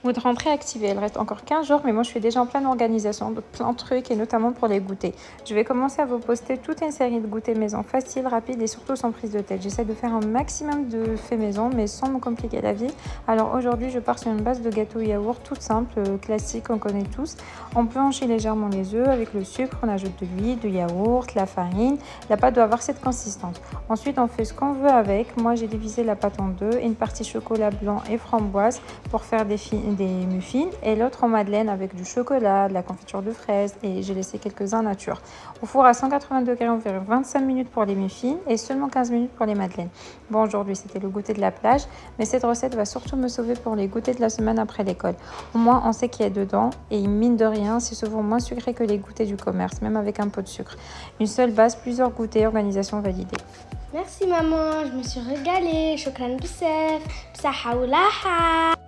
Votre rentrée activée, il reste encore 15 jours, mais moi je suis déjà en pleine organisation, donc plein de trucs et notamment pour les goûters. Je vais commencer à vous poster toute une série de goûters maison faciles, rapides et surtout sans prise de tête. J'essaie de faire un maximum de faits maison, mais sans me compliquer la vie. Alors aujourd'hui, je pars sur une base de gâteau yaourt toute simple, classique, on connaît tous. On blanchit légèrement les œufs avec le sucre, on ajoute de l'huile, du yaourt, la farine. La pâte doit avoir cette consistance. Ensuite, on fait ce qu'on veut avec. Moi, j'ai divisé la pâte en deux, une partie chocolat blanc et framboise pour faire des muffins et l'autre en madeleine avec du chocolat, de la confiture de fraises et j'ai laissé quelques-uns nature. Au four à 180 degrés environ 25 minutes pour les muffins et seulement 15 minutes pour les madeleines. Bon, aujourd'hui c'était le goûter de la plage, mais cette recette va surtout me sauver pour les goûters de la semaine après l'école. Au moins on sait qu'il y a dedans et mine de rien c'est souvent moins sucré que les goûters du commerce, même avec un pot de sucre. Une seule base, plusieurs goûters, organisation validée. Merci maman, je me suis régalée. Shukran bzaf. Bsaha ou laha.